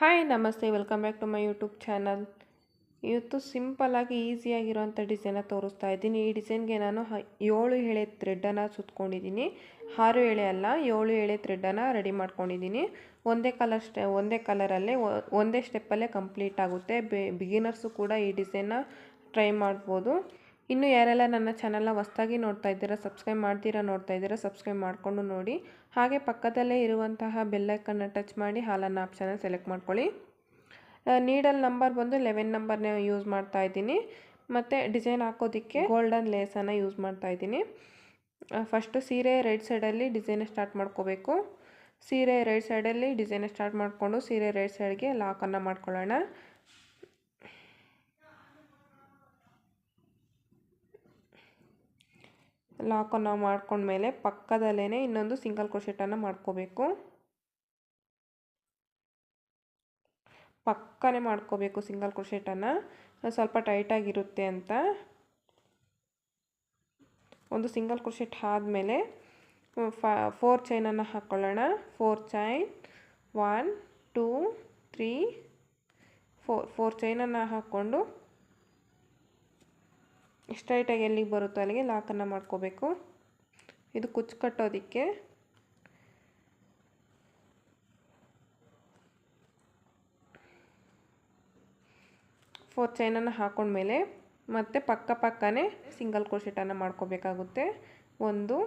Hi ನಮಸ್ತೆ, welcome back to my YouTube channel. ಇವತ್ತು ಸಿಂಪಲ್ಲಾಗಿ ಈಸಿಯಾಗಿರೋಂಥ ಡಿಸೈನ ತೋರಿಸ್ತಾ ಇದ್ದೀನಿ. ಈ ಡಿಸೈನ್ಗೆ ನಾನು 7 ಎಳೆ ಥ್ರೆಡ್ಡನ್ನು ಸುತ್ಕೊಂಡಿದ್ದೀನಿ. 6 ಎಳೆ ಅಲ್ಲ, 7 ಎಳೆ ಥ್ರೆಡ್ಡನ್ನು ರೆಡಿ ಮಾಡ್ಕೊಂಡಿದ್ದೀನಿ. ಒಂದೇ ಕಲರಲ್ಲೇ ಒಂದೇ ಸ್ಟೆಪ್ಪಲ್ಲೇ ಕಂಪ್ಲೀಟ್ ಆಗುತ್ತೆ. ಬಿಗಿನರ್ಸು ಕೂಡ ಈ ಡಿಸೈನ್ನ ಟ್ರೈ ಮಾಡ್ಬೋದು. ಇನ್ನು ಯಾರೆಲ್ಲ ನನ್ನ ಚಾನಲ್ನ ಹೊಸದಾಗಿ ನೋಡ್ತಾ ಇದ್ದೀರಾ, ಸಬ್ಸ್ಕ್ರೈಬ್ ನೋಡ್ತಾ ಇದ್ದೀರಾ, ಸಬ್ಸ್ಕ್ರೈಬ್ ಮಾಡಿಕೊಂಡು ನೋಡಿ. ಹಾಗೆ ಪಕ್ಕದಲ್ಲೇ ಇರುವಂತಹ ಬೆಲ್ಲೈಕನ್ನ ಟಚ್ ಮಾಡಿ ಹಾಲನ್ನು ಆಪ್ಷನ್ನ ಸೆಲೆಕ್ಟ್ ಮಾಡ್ಕೊಳ್ಳಿ. ನೀಡಲ್ ನಂಬರ್ ಬಂದು 11 ನಂಬರ್ನ ಯೂಸ್ ಮಾಡ್ತಾ ಇದ್ದೀನಿ. ಮತ್ತು ಡಿಸೈನ್ ಹಾಕೋದಕ್ಕೆ ಗೋಲ್ಡನ್ ಲೇಸನ್ನು ಯೂಸ್ ಮಾಡ್ತಾ ಇದ್ದೀನಿ. ಫಸ್ಟು ಸೀರೆ ರೈಟ್ ಸೈಡಲ್ಲಿ ಡಿಸೈನ್ ಸ್ಟಾರ್ಟ್ ಮಾಡ್ಕೋಬೇಕು. ಸೀರೆ ರೈಟ್ ಸೈಡಲ್ಲಿ ಡಿಸೈನ್ ಸ್ಟಾರ್ಟ್ ಮಾಡಿಕೊಂಡು ಸೀರೆ ರೈಟ್ ಸೈಡ್ಗೆ ಲಾಕನ್ನು ಮಾಡ್ಕೊಳ್ಳೋಣ. ಲಾಕನ್ನು ಮಾಡ್ಕೊಂಡ್ಮೇಲೆ ಪಕ್ಕದಲ್ಲೇ ಇನ್ನೊಂದು ಸಿಂಗಲ್ ಕ್ರೋಶೆಟನ್ನು ಮಾಡ್ಕೋಬೇಕು. ಪಕ್ಕನೇ ಮಾಡ್ಕೋಬೇಕು ಸಿಂಗಲ್ ಕ್ರೋಶೆಟನ್ನು, ಸ್ವಲ್ಪ ಟೈಟಾಗಿರುತ್ತೆ ಅಂತ. ಒಂದು ಸಿಂಗಲ್ ಕ್ರೋಶೆಟ್ ಆದಮೇಲೆ 4 ಚೈನನ್ನು ಹಾಕ್ಕೊಳ್ಳೋಣ. 4 ಚೈನ್ 1 2 3 4 ಚೈನನ್ನು ಹಾಕ್ಕೊಂಡು ಸ್ಟ್ರೈಟಾಗಿ ಎಲ್ಲಿಗೆ ಬರುತ್ತೋ ಅಲ್ಲಿಗೆ ಲಾಕನ್ನು ಮಾಡ್ಕೋಬೇಕು. ಇದು ಕುಚ್ಚು ಕಟ್ಟೋದಕ್ಕೆ. ಫೋರ್ ಚೈನನ್ನು ಹಾಕೊಂಡ್ಮೇಲೆ ಮತ್ತೆ ಪಕ್ಕನೇ ಸಿಂಗಲ್ ಕ್ರೋಶೆಟನ್ನು ಮಾಡ್ಕೋಬೇಕಾಗುತ್ತೆ. 1 2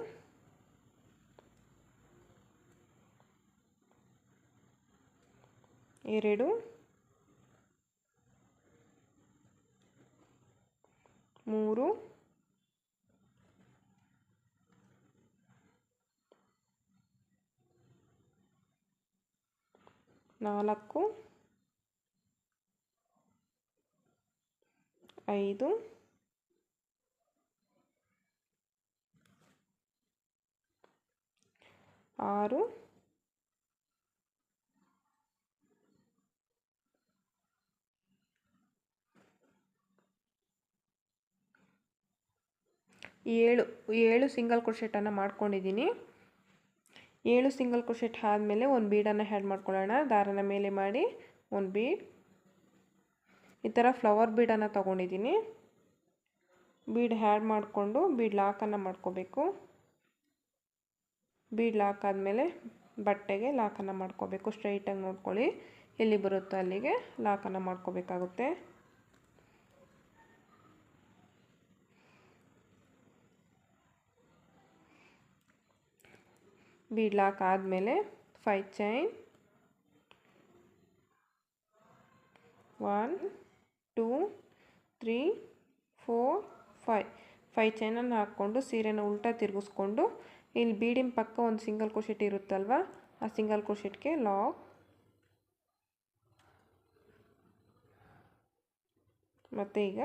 3 4 5 6 7 ಸಿಂಗಲ್ ಕ್ರೋಶೆಟನ್ನು ಮಾಡ್ಕೊಂಡಿದ್ದೀನಿ. 7 ಸಿಂಗಲ್ ಕ್ರೋಶೆಟ್ ಆದಮೇಲೆ ಒಂದು ಬೀಡನ್ನು ಆ್ಯಡ್ ಮಾಡ್ಕೊಳ್ಳೋಣ. ದಾರನ ಮೇಲೆ ಮಾಡಿ ಒಂದು ಬೀಡ್, ಈ ಥರ ಫ್ಲವರ್ ಬೀಡನ್ನು ತೊಗೊಂಡಿದ್ದೀನಿ. ಬೀಡ್ ಆ್ಯಡ್ ಮಾಡಿಕೊಂಡು ಬೀಡ್ ಲಾಕನ್ನು ಮಾಡ್ಕೋಬೇಕು. ಬೀಡ್ ಲಾಕ್ ಆದಮೇಲೆ ಬಟ್ಟೆಗೆ ಲಾಕನ್ನು ಮಾಡ್ಕೋಬೇಕು. ಸ್ಟ್ರೈಟಾಗಿ ನೋಡ್ಕೊಳ್ಳಿ, ಎಲ್ಲಿ ಬರುತ್ತೋ ಅಲ್ಲಿಗೆ ಲಾಕನ್ನು ಮಾಡ್ಕೋಬೇಕಾಗುತ್ತೆ. ಬೀಡ್ ಲಾಕ್ ಆದಮೇಲೆ 5 ಚೈನ್ 1 2 3 4 5 ಚೈನನ್ನು ಹಾಕ್ಕೊಂಡು ಸೀರೆನ ಉಲ್ಟಾ ತಿರುಗಿಸ್ಕೊಂಡು ಇಲ್ಲಿ ಬೀಡಿನ ಪಕ್ಕ ಒಂದು ಸಿಂಗಲ್ ಕ್ರೋಶೆಟ್ ಇರುತ್ತಲ್ವ, ಆ ಸಿಂಗಲ್ ಕ್ರೋಶೆಟ್ಗೆ ಲಾಕ್. ಮತ್ತು ಈಗ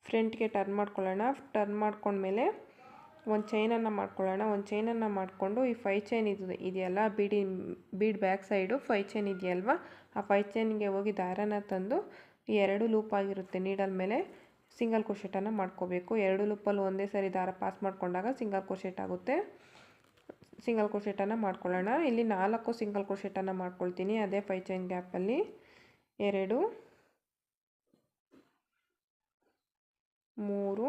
ಫ್ರಂಟ್ಗೆ ಟರ್ನ್ ಮಾಡ್ಕೊಳ್ಳೋಣ. ಟರ್ನ್ ಮಾಡ್ಕೊಂಡ್ಮೇಲೆ ಒಂದು ಚೈನನ್ನು ಮಾಡ್ಕೊಳ್ಳೋಣ. ಒಂದು ಚೈನನ್ನು ಮಾಡಿಕೊಂಡು ಈ 5 ಚೈನ್ ಇದೆಯಲ್ಲ, ಬೀಡ್ ಬ್ಯಾಕ್ ಸೈಡು 5 ಚೈನ್ ಇದೆಯಲ್ವ, ಆ 5 ಚೈನ್ಗೆ ಹೋಗಿ ದಾರನ ತಂದು 2 ಲೂಪ್ ಆಗಿರುತ್ತೆ ನೀಡಲ್ ಮೇಲೆ ಸಿಂಗಲ್ ಕ್ರೋಶೆಟನ್ನು ಮಾಡ್ಕೋಬೇಕು. 2 ಲೂಪಲ್ಲಿ ಒಂದೇ ಸರಿ ದಾರ ಪಾಸ್ ಮಾಡಿಕೊಂಡಾಗ ಸಿಂಗಲ್ ಕ್ರೋಶೆಟ್ ಆಗುತ್ತೆ. ಸಿಂಗಲ್ ಕ್ರೋಶೆಟನ್ನು ಮಾಡ್ಕೊಳ್ಳೋಣ. ಇಲ್ಲಿ 4 ಸಿಂಗಲ್ ಕ್ರೋಶೆಟನ್ನು ಮಾಡ್ಕೊಳ್ತೀನಿ ಅದೇ 5 ಚೈನ್ ಗ್ಯಾಪಲ್ಲಿ. 2 3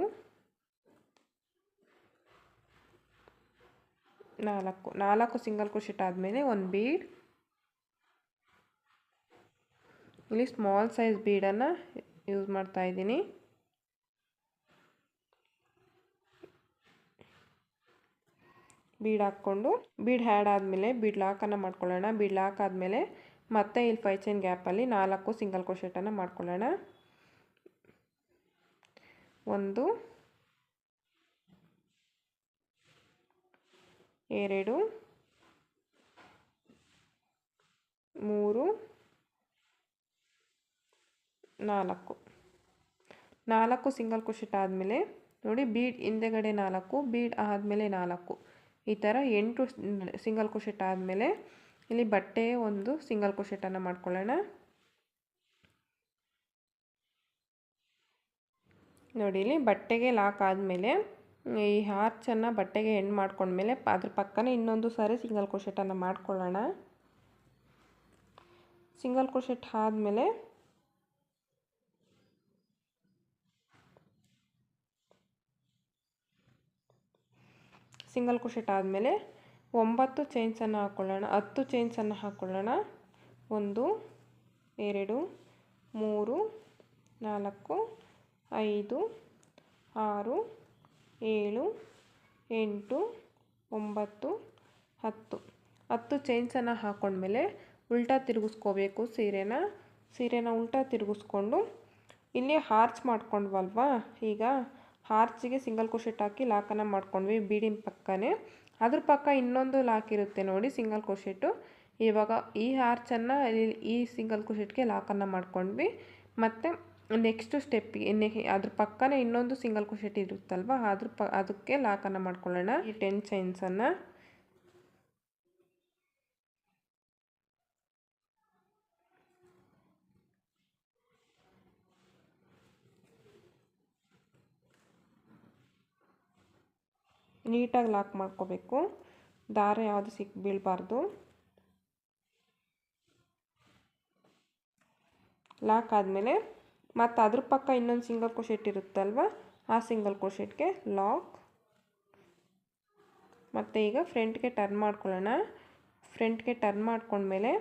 4 ಸಿಂಗಲ್ ಕ್ರೋಶೆಟ್ ಆದಮೇಲೆ ಒಂದು ಬೀಡ್, ಇಲ್ಲಿ ಸ್ಮಾಲ್ ಸೈಜ್ ಬೀಡನ್ನು ಯೂಸ್ ಮಾಡ್ತಾ ಇದ್ದೀನಿ. ಬೀಡ್ ಹಾಕ್ಕೊಂಡು ಬೀಡ್ ಆ್ಯಡ್ ಆದಮೇಲೆ ಬೀಡ್ ಲಾಕನ್ನು ಮಾಡ್ಕೊಳ್ಳೋಣ. ಬೀಡ್ ಲಾಕ್ ಆದಮೇಲೆ ಮತ್ತೆ ಇಲ್ಲಿ 5 ಚೈನ್ ಗ್ಯಾಪಲ್ಲಿ 4 ಸಿಂಗಲ್ ಕ್ರೋಶೆಟನ್ನು ಮಾಡ್ಕೊಳ್ಳೋಣ. 1 2 3 4 ಸಿಂಗಲ್ ಕ್ರೋಶೆಟ್ ಆದಮೇಲೆ ನೋಡಿ, ಬೀಡ್ ಹಿಂದೆಗಡೆ 4, ಬೀಡ್ ಆದಮೇಲೆ 4, ಈ ಥರ 8 ಸಿಂಗಲ್ ಕ್ರೋಶೆಟ್ ಆದಮೇಲೆ ಇಲ್ಲಿ ಬಟ್ಟೆ ಒಂದು ಸಿಂಗಲ್ ಕ್ರೋಶೆಟನ್ನು ಮಾಡ್ಕೊಳ್ಳೋಣ. ನೋಡಿ, ಇಲ್ಲಿ ಬಟ್ಟೆಗೆ ಲಾಕ್ ಆದಮೇಲೆ ಈ ಆರ್ಚನ್ನು ಬಟ್ಟೆಗೆ ಎಂಡ್ ಮಾಡ್ಕೊಂಡ್ಮೇಲೆ ಅದ್ರ ಪಕ್ಕನೇ ಇನ್ನೊಂದು ಸಾರಿ ಸಿಂಗಲ್ ಕ್ರೋಶೆಟನ್ನು ಮಾಡ್ಕೊಳ್ಳೋಣ. ಸಿಂಗಲ್ ಕ್ರೋಶೆಟ್ ಆದಮೇಲೆ ಸಿಂಗಲ್ ಕ್ರೋಶೆಟ್ ಆದಮೇಲೆ 9 ಚೈನ್ಸನ್ನು ಹಾಕ್ಕೊಳ್ಳೋಣ, 10 ಚೈನ್ಸನ್ನು ಹಾಕ್ಕೊಳ್ಳೋಣ. 1 2 3 4 5 6 7 8 9 10 10 ಚೈನ್ಸನ್ನು ಹಾಕ್ಕೊಂಡ್ಮೇಲೆ ಉಲ್ಟಾ ತಿರುಗಿಸ್ಕೋಬೇಕು. ಸೀರೆನ ಉಲ್ಟಾ ತಿರುಗಿಸ್ಕೊಂಡು ಇಲ್ಲಿ ಹಾರ್ಚ್ ಮಾಡ್ಕೊಂಡ್ವಲ್ವಾ, ಈಗ ಹಾರ್ಚಿಗೆ ಸಿಂಗಲ್ ಕ್ರೋಶೆಟ್ ಹಾಕಿ ಲಾಕನ್ನು ಮಾಡ್ಕೊಂಡ್ವಿ ಬೀಡಿನ ಪಕ್ಕನೇ. ಅದ್ರ ಪಕ್ಕ ಇನ್ನೊಂದು ಲಾಕ್ ಇರುತ್ತೆ ನೋಡಿ ಸಿಂಗಲ್ ಕ್ರೋಶೆಟ್ಟು. ಇವಾಗ ಈ ಹಾರ್ಚನ್ನು ಈ ಸಿಂಗಲ್ ಕ್ರೋಶೆಟ್ಗೆ ಲಾಕನ್ನು ಮಾಡ್ಕೊಂಡ್ವಿ. ಮತ್ತು ನೆಕ್ಸ್ಟ್ ಸ್ಟೆಪ್ಪಿಗೆ ಅದ್ರ ಪಕ್ಕನೇ ಇನ್ನೊಂದು ಸಿಂಗಲ್ ಕ್ರೋಶೆಟ್ ಇರುತ್ತಲ್ವ, ಅದಕ್ಕೆ ಲಾಕನ್ನು ಮಾಡ್ಕೊಳ್ಳೋಣ. ಈ 10 ಚೈನ್ಸನ್ನು ನೀಟಾಗಿ ಲಾಕ್ ಮಾಡ್ಕೋಬೇಕು, ದಾರ ಯಾವುದು ಬೀಳಬಾರ್ದು. ಲಾಕ್ ಆದಮೇಲೆ ಮತ್ತು ಅದ್ರ ಪಕ್ಕ ಇನ್ನೊಂದು ಸಿಂಗಲ್ ಕ್ರೋಶೆಟ್ ಇರುತ್ತಲ್ವ, ಆ ಸಿಂಗಲ್ ಕ್ರೋಶೆಟ್ಗೆ ಲಾಕ್. ಮತ್ತು ಈಗ ಫ್ರಂಟ್ಗೆ ಟರ್ನ್ ಮಾಡ್ಕೊಳ್ಳೋಣ. ಫ್ರಂಟ್ಗೆ ಟರ್ನ್ ಮಾಡ್ಕೊಂಡ್ಮೇಲೆ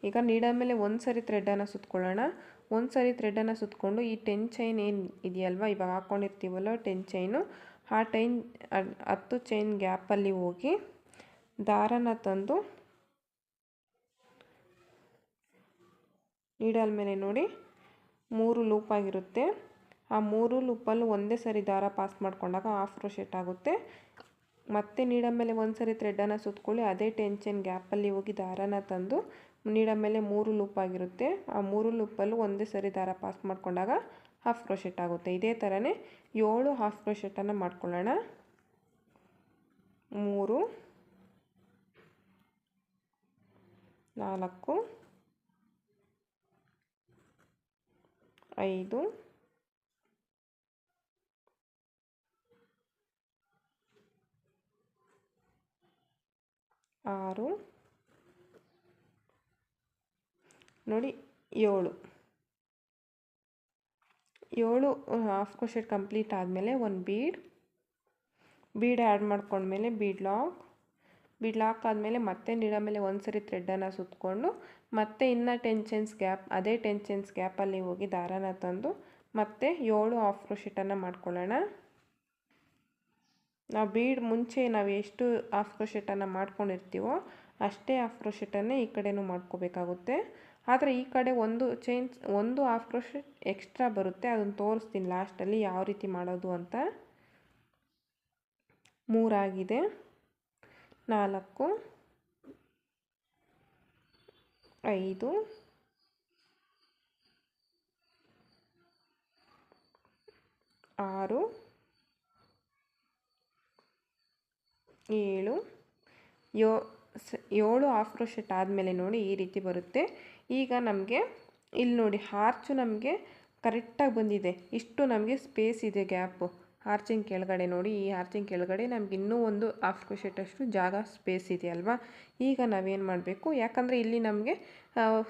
ಈಗ ನೀಡಲ್ ಮೇಲೆ ಒಂದು ಸರಿ ಥ್ರೆಡನ್ನು ಸುತ್ಕೊಳ್ಳೋಣ. ಒಂದು ಸರಿ ಥ್ರೆಡನ್ನು ಸುತ್ತಕೊಂಡು ಈ 10 ಚೈನ್ ಏನು ಇದೆಯಲ್ವ, ಇವಾಗ ಹಾಕ್ಕೊಂಡಿರ್ತೀವಲ್ಲ 10 ಚೈನು, ಆ 10 ಚೈನ್ ಗ್ಯಾಪಲ್ಲಿ ಹೋಗಿ ದಾರನ ತಂದು ನೀಡಲ್ ಮೇಲೆ ನೋಡಿ 3 ಲೂಪ್ ಆಗಿರುತ್ತೆ. ಆ 3 ಲೂಪಲ್ಲೂ ಒಂದೇ ಸರಿ ದಾರ ಪಾಸ್ ಮಾಡ್ಕೊಂಡಾಗ ಹಾಫ್ ಕ್ರೋಶೆಟ್ ಆಗುತ್ತೆ. ಮತ್ತೆ ನೀಡಲ್ ಮೇಲೆ ಒಂದು ಸರಿ ಥ್ರೆಡನ್ನು ಸುತ್ಕೊಳ್ಳಿ, ಅದೇ 10 ಚೈನ್ ಗ್ಯಾಪಲ್ಲಿ ಹೋಗಿ ದಾರನ ತಂದು ನೀಡಲ್ ಮೇಲೆ 3 ಲೂಪ್ ಆಗಿರುತ್ತೆ. ಆ 3 ಲೂಪಲ್ಲೂ ಒಂದೇ ಸರಿ ದಾರ ಪಾಸ್ ಮಾಡ್ಕೊಂಡಾಗ ಹಾಫ್ ಕ್ರೋಶೆಟ್ ಆಗುತ್ತೆ. ಇದೇ ಥರನೇ 7 ಹಾಫ್ ಕ್ರೋಶೆಟನ್ನು ಮಾಡ್ಕೊಳ್ಳೋಣ. 3 4 5 6 ನೋಡಿ 7 ಹಾಫ್ ಕ್ರೋಶೆಟ್ ಕಂಪ್ಲೀಟ್ ಆದಮೇಲೆ ಒಂದು ಬೀಡ್ ಆ್ಯಡ್ ಮಾಡ್ಕೊಂಡ್ಮೇಲೆ ಬೀಡ್ ಲಾಕ್ ಆದಮೇಲೆ ಮತ್ತೆ ನೀಡಲ್ ಮೇಲೆ ಒಂದು ಸರಿ ಥ್ರೆಡನ್ನು ಸುತ್ತಕೊಂಡು ಮತ್ತೆ ಇನ್ನು 10 ಚೈನ್ಸ್ ಗ್ಯಾಪ್, ಅದೇ 10 ಚೈನ್ಸ್ ಗ್ಯಾಪಲ್ಲಿ ಹೋಗಿ ದಾರನ ತಂದು ಮತ್ತೆ 7 ಹಾಫ್ ಕ್ರೋಶೆಟನ್ನು ಮಾಡ್ಕೊಳ್ಳೋಣ. ನಾವು ಬೀಡ್ ಮುಂಚೆ ನಾವು ಎಷ್ಟು ಹಾಫ್ ಕ್ರೋಶೆಟನ್ನು ಮಾಡ್ಕೊಂಡಿರ್ತೀವೋ ಅಷ್ಟೇ ಹಾಫ್ ಕ್ರೋಶೆಟನ್ನೇ ಈ ಕಡೆನೂ ಮಾಡ್ಕೋಬೇಕಾಗುತ್ತೆ. ಆದರೆ ಈ ಕಡೆ ಒಂದು ಹಾಫ್ ಕ್ರೋಶೆಟ್ ಎಕ್ಸ್ಟ್ರಾ ಬರುತ್ತೆ, ಅದನ್ನು ತೋರಿಸ್ತೀನಿ ಲಾಸ್ಟಲ್ಲಿ ಯಾವ ರೀತಿ ಮಾಡೋದು ಅಂತ. 3 ಆಗಿದೆ, 4 5 6 7 ಹಾಫ್ ಕ್ರೋಶೆಟ್ ಆದಮೇಲೆ ನೋಡಿ ಈ ರೀತಿ ಬರುತ್ತೆ. ಈಗ ನಮಗೆ ಇಲ್ಲಿ ನೋಡಿ ಆರ್ಚು ನಮಗೆ ಕರೆಕ್ಟಾಗಿ ಬಂದಿದೆ. ಇಷ್ಟು ನಮಗೆ ಸ್ಪೇಸ್ ಇದೆ, ಗ್ಯಾಪು ಆರ್ಚಿನ ಕೆಳಗಡೆ ನೋಡಿ. ಈ ಆರ್ಚಿನ ಕೆಳಗಡೆ ನಮ್ಗೆ ಇನ್ನೂ ಒಂದು ಹಾಫ್ ಕ್ರೋಶೆಟಷ್ಟು ಜಾಗ ಸ್ಪೇಸ್ ಇದೆ ಅಲ್ವಾ. ಈಗ ನಾವೇನು ಮಾಡಬೇಕು, ಯಾಕಂದರೆ ಇಲ್ಲಿ ನಮಗೆ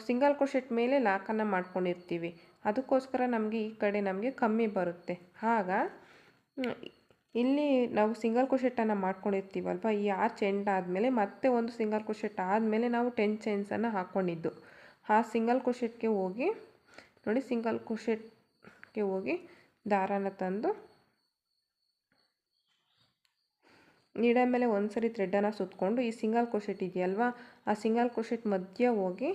ಸಿಂಗಲ್ ಕ್ರೋಶೆಟ್ ಮೇಲೆ ಲಾಕನ್ನು ಮಾಡ್ಕೊಂಡಿರ್ತೀವಿ, ಅದಕ್ಕೋಸ್ಕರ ನಮಗೆ ಈ ಕಡೆ ನಮಗೆ ಕಮ್ಮಿ ಬರುತ್ತೆ. ಆಗ ಇಲ್ಲಿ ನಾವು ಸಿಂಗಲ್ ಕ್ರೋಶೆಟನ್ನು ಮಾಡ್ಕೊಂಡಿರ್ತೀವಲ್ವ, ಈ ಆರ್ಚ್ ಎಂಡ್ ಆದಮೇಲೆ ಮತ್ತೆ ಒಂದು ಸಿಂಗಲ್ ಕ್ರೋಶೆಟ್ ಆದಮೇಲೆ ನಾವು 10 ಚೈನ್ಸನ್ನು ಹಾಕ್ಕೊಂಡಿದ್ದು, ಆ ಸಿಂಗಲ್ ಕ್ರೋಶೆಟ್ಗೆ ಹೋಗಿ ನೋಡಿ, ಸಿಂಗಲ್ ಕ್ರೋಶೆಟ್ಗೆ ಹೋಗಿ ದಾರನ ತಂದು ನೀಡಲ್ ಮೇಲೆ ಒಂದು ಸರಿ ಥ್ರೆಡನ್ನು ಸುತ್ತಕೊಂಡು ಈ ಸಿಂಗಲ್ ಕ್ರೋಶೆಟ್ ಇದೆಯಲ್ವ, ಆ ಸಿಂಗಲ್ ಕ್ರೋಶೆಟ್ ಮಧ್ಯ ಹೋಗಿ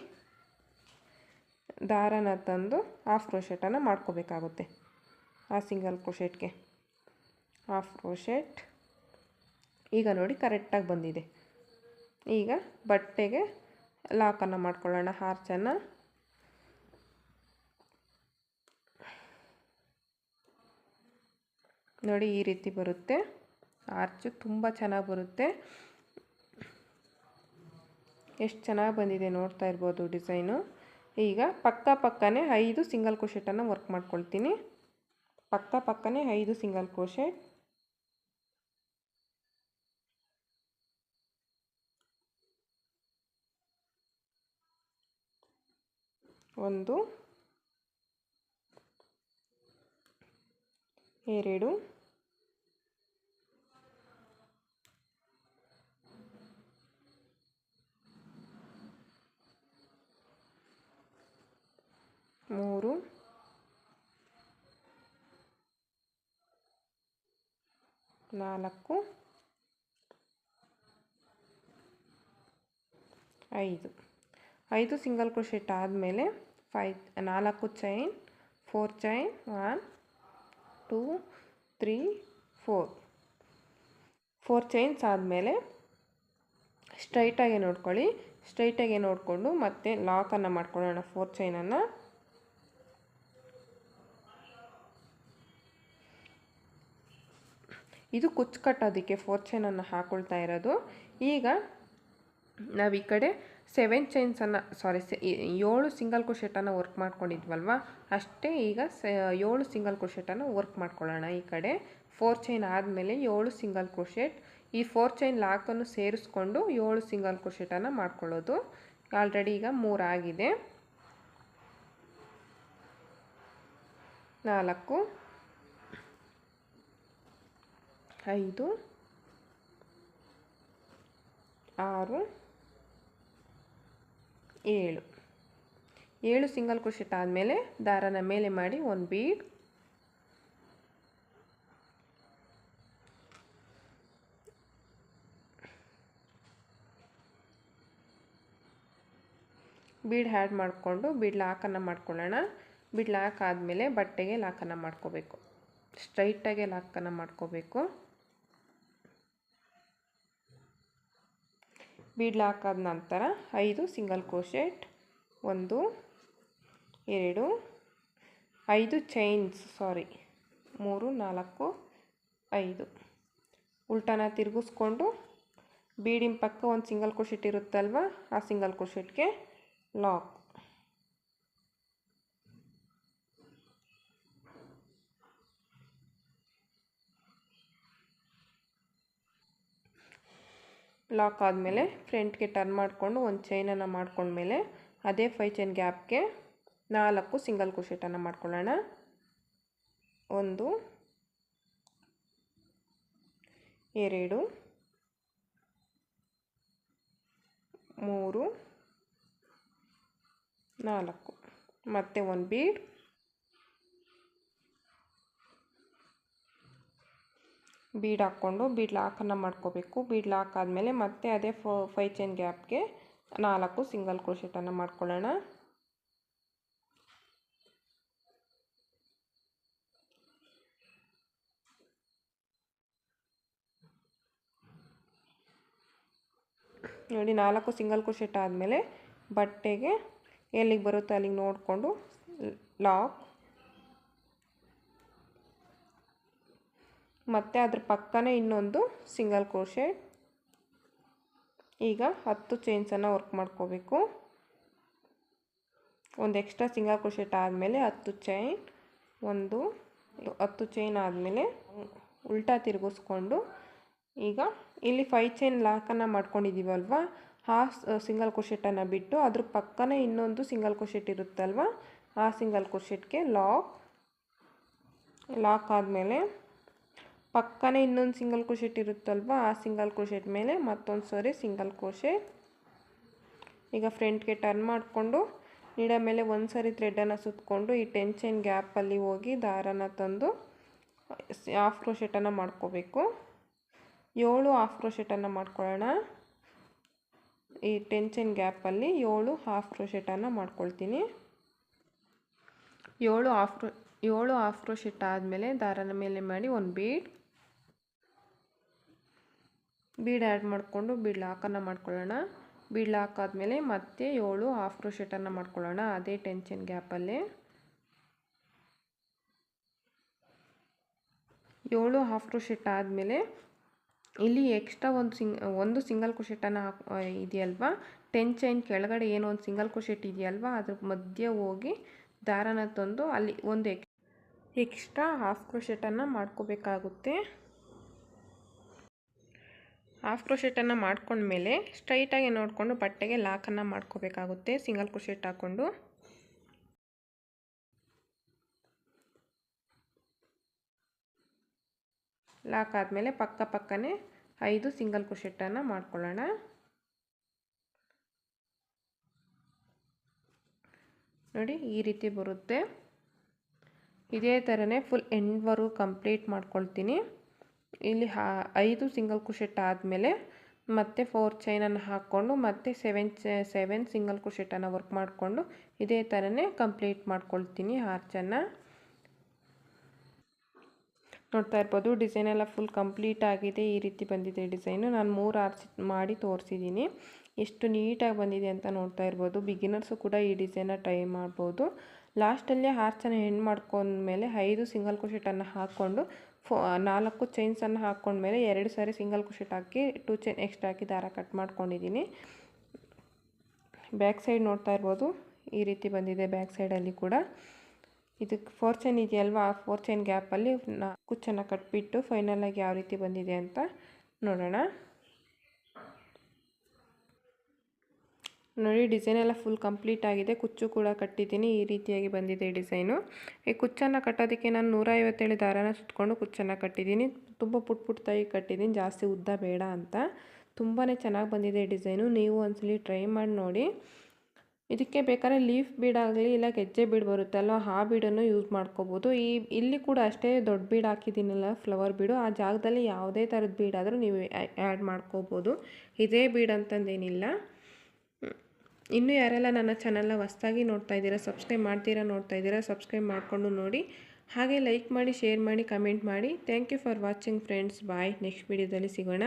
ದಾರನ ತಂದು ಹಾಫ್ ಕ್ರೋಶೆಟನ್ನು ಮಾಡ್ಕೋಬೇಕಾಗುತ್ತೆ. ಆ ಸಿಂಗಲ್ ಕ್ರೋಶೆಟ್ಗೆ ಹಾಫ್ ಕ್ರೋಶೆಟ್ ಈಗ ನೋಡಿ ಕರೆಕ್ಟಾಗಿ ಬಂದಿದೆ. ಈಗ ಬಟ್ಟೆಗೆ ಲಾಕನ್ನು ಮಾಡ್ಕೊಳ್ಳೋಣ. ಆರ್ಚನ್ನು ನೋಡಿ ಈ ರೀತಿ ಬರುತ್ತೆ. ಆರ್ಚು ತುಂಬ ಚೆನ್ನಾಗಿ ಬರುತ್ತೆ, ಎಷ್ಟು ಚೆನ್ನಾಗಿ ಬಂದಿದೆ ನೋಡ್ತಾ ಇರ್ಬೋದು ಡಿಸೈನು. ಈಗ ಪಕ್ಕನೇ 5 ಸಿಂಗಲ್ ಕ್ರೋಶೆಟನ್ನು ವರ್ಕ್ ಮಾಡ್ಕೊಳ್ತೀನಿ. ಪಕ್ಕನೇ 5 ಸಿಂಗಲ್ ಕ್ರೋಶೆಟ್. 1 2 3 4 5 ಸಿಂಗಲ್ ಕ್ರೋಶೆಟ್ ಆದಮೇಲೆ 4 ಚೈನ್ 4 ಚೈನ್ 1 2 3 4 ಚೈನ್ಸ್ ಆದಮೇಲೆ ಸ್ಟ್ರೈಟಾಗಿ ನೋಡ್ಕೊಳ್ಳಿ. ಸ್ಟ್ರೈಟಾಗಿ ನೋಡಿಕೊಂಡು ಮತ್ತೆ ಲಾಕನ್ನು ಮಾಡ್ಕೊಳ್ಳೋಣ 4 ಚೈನನ್ನು. ಇದು ಕುಚ್ಚು ಕಟ್ಟೋದಕ್ಕೆ 4 ಚೈನನ್ನು ಹಾಕ್ಕೊಳ್ತಾ ಇರೋದು. ಈಗ ನಾವು ಈ ಕಡೆ 7 ಚೈನ್ಸನ್ನು 7 ಸಿಂಗಲ್ ಕ್ರೋಶೆಟನ್ನು ವರ್ಕ್ ಮಾಡ್ಕೊಂಡಿದ್ವಲ್ವ, ಅಷ್ಟೇ ಈಗ 7 ಸಿಂಗಲ್ ಕ್ರೋಶೆಟನ್ನು ವರ್ಕ್ ಮಾಡ್ಕೊಳ್ಳೋಣ. ಈ ಕಡೆ 4 ಚೈನ್ ಆದಮೇಲೆ 7 ಸಿಂಗಲ್ ಕ್ರೋಶೆಟ್, ಈ 4 ಚೈನ್ ಲಾಕನ್ನು ಸೇರಿಸ್ಕೊಂಡು 7 ಸಿಂಗಲ್ ಕ್ರೋಶೆಟನ್ನು ಮಾಡ್ಕೊಳ್ಳೋದು. ಆಲ್ರೆಡಿ ಈಗ 3 ಆಗಿದೆ. 4 5 6 7 ಸಿಂಗಲ್ ಕ್ರೋಶೆಟ್ ಆದಮೇಲೆ ದಾರನ ಮೇಲೆ ಮಾಡಿ ಒಂದು ಬೀಡ್, ಬೀಡ್ ಆ್ಯಡ್ ಮಾಡಿಕೊಂಡು ಬೀಡ್ ಲಾಕನ್ನು ಮಾಡ್ಕೊಳ್ಳೋಣ. ಬೀಡ್ ಲಾಕ್ ಆದಮೇಲೆ ಬಟ್ಟೆಗೆ ಲಾಕನ್ನು ಮಾಡ್ಕೋಬೇಕು, ಸ್ಟ್ರೈಟಾಗೆ ಲಾಕನ್ನು ಮಾಡ್ಕೋಬೇಕು. ಬೀಡ್ ಲಾಕ್ ಆದ ನಂತರ 5 ಸಿಂಗಲ್ ಕ್ರೋಶೆಟ್ 1 2 5 ಚೈನ್ಸ್ 3 4 5 ಉಲ್ಟಾನ ತಿರುಗಿಸ್ಕೊಂಡು ಬೀಡಿನ ಪಕ್ಕ ಒಂದು ಸಿಂಗಲ್ ಕ್ರೋಶೆಟ್ ಇರುತ್ತಲ್ವ, ಆ ಸಿಂಗಲ್ ಕ್ರೋಶೆಟ್ಗೆ ಲಾಕ್. ಲಾಕ್ ಆದಮೇಲೆ ಫ್ರಂಟ್ಗೆ ಟರ್ನ್ ಮಾಡಿಕೊಂಡು ಒಂದು ಚೈನನ್ನು ಮಾಡ್ಕೊಂಡ್ಮೇಲೆ ಅದೇ 5 ಚೈನ್ ಗ್ಯಾಪ್ಗೆ 4 ಸಿಂಗಲ್ ಕ್ರೋಶೆಟನ್ನು ಮಾಡ್ಕೊಳ್ಳೋಣ. 1 2 3 4 ಮತ್ತೆ ಒಂದು ಬೀಡ್, ಬೀಡ್ ಹಾಕ್ಕೊಂಡು ಬೀಡ್ ಲಾಕನ್ನು ಮಾಡ್ಕೋಬೇಕು. ಬೀಡ್ ಲಾಕ್ ಆದಮೇಲೆ ಮತ್ತೆ ಅದೇ 5 ಚೈನ್ ಗ್ಯಾಪ್ಗೆ 4 ಸಿಂಗಲ್ ಕ್ರೋಶೆಟನ್ನು ಮಾಡ್ಕೊಳ್ಳೋಣ. ನೋಡಿ 4 ಸಿಂಗಲ್ ಕ್ರೋಶೆಟ್ ಆದಮೇಲೆ ಬಟ್ಟೆಗೆ ಎಲ್ಲಿಗೆ ಬರುತ್ತೆ ಅಲ್ಲಿಗೆ ನೋಡಿಕೊಂಡು ಲಾಕ್, ಮತ್ತು ಅದ್ರ ಪಕ್ಕನೇ ಇನ್ನೊಂದು ಸಿಂಗಲ್ ಕ್ರೋಶೆಟ್. ಈಗ 10 ಚೈನ್ಸನ್ನು ವರ್ಕ್ ಮಾಡ್ಕೋಬೇಕು. ಒಂದು ಎಕ್ಸ್ಟ್ರಾ ಸಿಂಗಲ್ ಕ್ರೋಶೆಟ್ ಆದಮೇಲೆ 10 ಚೈನ್ 10 ಚೈನ್ ಆದಮೇಲೆ ಉಲ್ಟಾ ತಿರುಗಿಸ್ಕೊಂಡು ಈಗ ಇಲ್ಲಿ 5 ಚೈನ್ ಲಾಕನ್ನು ಮಾಡ್ಕೊಂಡಿದ್ದೀವಲ್ವ, ಆ ಸಿಂಗಲ್ ಕ್ರೋಶೆಟನ್ನು ಬಿಟ್ಟು ಅದ್ರ ಪಕ್ಕನೇ ಇನ್ನೊಂದು ಸಿಂಗಲ್ ಕ್ರೋಶೆಟ್ ಇರುತ್ತಲ್ವ, ಆ ಸಿಂಗಲ್ ಕ್ರೋಶೆಟ್ಗೆ ಲಾಕ್ ಆದಮೇಲೆ ಪಕ್ಕನೇ ಇನ್ನೊಂದು ಸಿಂಗಲ್ ಕ್ರೋಶೆಟ್ ಇರುತ್ತಲ್ವ, ಆ ಸಿಂಗಲ್ ಕ್ರೋಶೆಟ್ ಮೇಲೆ ಮತ್ತೊಂದು ಸರಿ ಸಿಂಗಲ್ ಕ್ರೋಶೆಟ್. ಈಗ ಫ್ರಂಟ್ಗೆ ಟರ್ನ್ ಮಾಡಿಕೊಂಡು ನೀಡ ಮೇಲೆ ಒಂದು ಸರಿ ಥ್ರೆಡನ್ನು ಸುತ್ತಕೊಂಡು ಈ 10 ಚೈನ್ ಗ್ಯಾಪಲ್ಲಿ ಹೋಗಿ ದಾರನ ತಂದು ಹಾಫ್ ಕ್ರೋಶೆಟನ್ನು ಮಾಡ್ಕೋಬೇಕು. 7 ಹಾಫ್ ಕ್ರೋಶೆಟನ್ನು ಮಾಡ್ಕೊಳ್ಳೋಣ. ಈ 10 ಚೈನ್ ಗ್ಯಾಪಲ್ಲಿ 7 ಹಾಫ್ ಕ್ರೋಶೆಟನ್ನು ಮಾಡ್ಕೊಳ್ತೀನಿ. 7 ಹಾಫ್ ಕ್ರೋಶೆಟ್ ಆದಮೇಲೆ ದಾರನ ಮೇಲೆ ಮಾಡಿ ಒಂದು ಬೀಡ್ ಆ್ಯಡ್ ಮಾಡಿಕೊಂಡು ಬೀಡ್ ಲಾಕನ್ನು ಮಾಡ್ಕೊಳ್ಳೋಣ. ಬೀಡ್ ಲಾಕ್ ಆದಮೇಲೆ ಮತ್ತೆ 7 ಹಾಫ್ ಕ್ರೋಶೆಟನ್ನು ಮಾಡ್ಕೊಳ್ಳೋಣ ಅದೇ 10 ಚೈನ್ ಗ್ಯಾಪಲ್ಲಿ. 7 ಹಾಫ್ ಕ್ರೋಶೆಟ್ ಆದಮೇಲೆ ಇಲ್ಲಿ ಎಕ್ಸ್ಟ್ರಾ ಒಂದು ಸಿಂಗಲ್ ಕ್ರೋಶೆಟನ್ನು ಇದೆಯಲ್ವ, 10 ಚೈನ್ ಕೆಳಗಡೆ ಏನೋ ಒಂದು ಸಿಂಗಲ್ ಕ್ರೋಶೆಟ್ ಇದೆಯಲ್ವ, ಅದ್ರ ಮಧ್ಯೆ ಹೋಗಿ ದಾರನ ತಂದು ಅಲ್ಲಿ ಒಂದು ಎಕ್ಸ್ಟ್ರಾ ಹಾಫ್ ಕ್ರೋಶೆಟನ್ನು ಮಾಡ್ಕೋಬೇಕಾಗುತ್ತೆ. ಹಾಫ್ ಕ್ರೋಶೆಟನ್ನು ಮಾಡ್ಕೊಂಡ್ಮೇಲೆ ಸ್ಟ್ರೈಟಾಗಿ ನೋಡಿಕೊಂಡು ಬಟ್ಟೆಗೆ ಲಾಕನ್ನು ಮಾಡ್ಕೋಬೇಕಾಗುತ್ತೆ ಸಿಂಗಲ್ ಕ್ರೋಶೆಟ್ ಹಾಕ್ಕೊಂಡು. ಲಾಕ್ ಆದಮೇಲೆ ಪಕ್ಕನೇ 5 ಸಿಂಗಲ್ ಕ್ರೋಶೆಟನ್ನು ಮಾಡ್ಕೊಳ್ಳೋಣ. ನೋಡಿ ಈ ರೀತಿ ಬರುತ್ತೆ. ಇದೇ ಥರನೇ ಫುಲ್ ಎಂಡ್ವರೆಗೂ ಕಂಪ್ಲೀಟ್ ಮಾಡ್ಕೊಳ್ತೀನಿ. ಇಲ್ಲಿ 5 ಸಿಂಗಲ್ ಕ್ರೋಶೆಟ್ ಆದಮೇಲೆ ಮತ್ತೆ 4 ಚೈನನ್ನು ಹಾಕ್ಕೊಂಡು ಮತ್ತೆ 7 ಸಿಂಗಲ್ ಕ್ರೋಶೆಟನ್ನು ವರ್ಕ್ ಮಾಡಿಕೊಂಡು ಇದೇ ಥರನೇ ಕಂಪ್ಲೀಟ್ ಮಾಡ್ಕೊಳ್ತೀನಿ ಆರ್ಚನ್ನು. ನೋಡ್ತಾ ಇರ್ಬೋದು ಡಿಸೈನ್ ಎಲ್ಲ ಫುಲ್ ಕಂಪ್ಲೀಟ್ ಆಗಿದೆ. ಈ ರೀತಿ ಬಂದಿದೆ ಡಿಸೈನು. ನಾನು 3 ಆರ್ಚ್ ಮಾಡಿ ತೋರಿಸಿದ್ದೀನಿ. ಎಷ್ಟು ನೀಟಾಗಿ ಬಂದಿದೆ ಅಂತ ನೋಡ್ತಾ ಇರ್ಬೋದು. ಬಿಗಿನರ್ಸು ಕೂಡ ಈ ಡಿಸೈನ್ನ ಟ್ರೈ ಮಾಡ್ಬೋದು. ಲಾಸ್ಟಲ್ಲಿ ಆರ್ಚನ್ನು ಎಂಡ್ ಮಾಡ್ಕೊಂಡ್ಮೇಲೆ 5 ಸಿಂಗಲ್ ಕ್ರೋಶೆಟನ್ನು ಹಾಕ್ಕೊಂಡು 4 ಚೈನ್ಸನ್ನು ಹಾಕ್ಕೊಂಡ್ಮೇಲೆ 2 ಸಾರಿ ಸಿಂಗಲ್ ಕ್ರೋಶೆಟ್ ಹಾಕಿ 2 ಚೈನ್ ಎಕ್ಸ್ಟ್ರಾ ಹಾಕಿ ದಾರ ಕಟ್ ಮಾಡ್ಕೊಂಡಿದ್ದೀನಿ. ಬ್ಯಾಕ್ ಸೈಡ್ ನೋಡ್ತಾ ಇರ್ಬೋದು ಈ ರೀತಿ ಬಂದಿದೆ. ಬ್ಯಾಕ್ ಸೈಡಲ್ಲಿ ಕೂಡ ಇದಕ್ಕೆ 4 ಚೈನ್ ಇದೆಯಲ್ವಾ, ಆ 4 ಚೈನ್ ಗ್ಯಾಪಲ್ಲಿ ಕುಚ್ಚನ್ನು ಕಟ್ಬಿಟ್ಟು ಫೈನಲಾಗಿ ಯಾವ ರೀತಿ ಬಂದಿದೆ ಅಂತ ನೋಡೋಣ. ನೋಡಿ ಡಿಸೈನ್ ಎಲ್ಲ ಫುಲ್ ಕಂಪ್ಲೀಟ್ ಆಗಿದೆ. ಕುಚ್ಚು ಕೂಡ ಕಟ್ಟಿದ್ದೀನಿ. ಈ ರೀತಿಯಾಗಿ ಬಂದಿದೆ ಡಿಸೈನು. ಈ ಕುಚ್ಚನ್ನು ಕಟ್ಟೋದಕ್ಕೆ ನಾನು 157 ದಾರನ ಸುತ್ತಕೊಂಡು ಕುಚ್ಚನ್ನು ಕಟ್ಟಿದ್ದೀನಿ. ತುಂಬ ಪುಟ್ಟಾಗಿ ಕಟ್ಟಿದ್ದೀನಿ, ಜಾಸ್ತಿ ಉದ್ದ ಬೇಡ ಅಂತ. ತುಂಬಾ ಚೆನ್ನಾಗಿ ಬಂದಿದೆ ಡಿಸೈನು. ನೀವು ಒಂದ್ಸಲಿ ಟ್ರೈ ಮಾಡಿ ನೋಡಿ. ಇದಕ್ಕೆ ಬೇಕಾದ್ರೆ ಲೀಫ್ ಬೀಡ್ ಆಗಲಿ ಇಲ್ಲ ಗೆಜ್ಜೆ ಬೀಡ್ ಬರುತ್ತಲ್ವ, ಆ ಬೀಡನ್ನು ಯೂಸ್ ಮಾಡ್ಕೋಬೋದು. ಇಲ್ಲಿ ಕೂಡ ಅಷ್ಟೇ ದೊಡ್ಡ ಬೀಡ್ ಹಾಕಿದ್ದೀನಲ್ಲ ಫ್ಲವರ್ ಬೀಡು, ಆ ಜಾಗದಲ್ಲಿ ಯಾವುದೇ ಥರದ ಬೀಡ್ ಆದರೂ ನೀವು ಆ್ಯಡ್ ಮಾಡ್ಕೋಬೋದು. ಇದೇ ಬೀಡ್ ಅಂತಂದೇನಿಲ್ಲ. ಇನ್ನೂ ಯಾರೆಲ್ಲ ನನ್ನ ಚಾನಲ್ನ ಹೊಸದಾಗಿ ನೋಡ್ತಾ ಇದ್ದೀರಾ, ನೋಡ್ತಾ ಇದ್ದೀರಾ, ಸಬ್ಸ್ಕ್ರೈಬ್ ಮಾಡಿಕೊಂಡು ನೋಡಿ. ಹಾಗೆ ಲೈಕ್ ಮಾಡಿ, ಶೇರ್ ಮಾಡಿ, ಕಮೆಂಟ್ ಮಾಡಿ. Thank you for watching friends. Bye. Next ವೀಡಿಯೋದಲ್ಲಿ ಸಿಗೋಣ.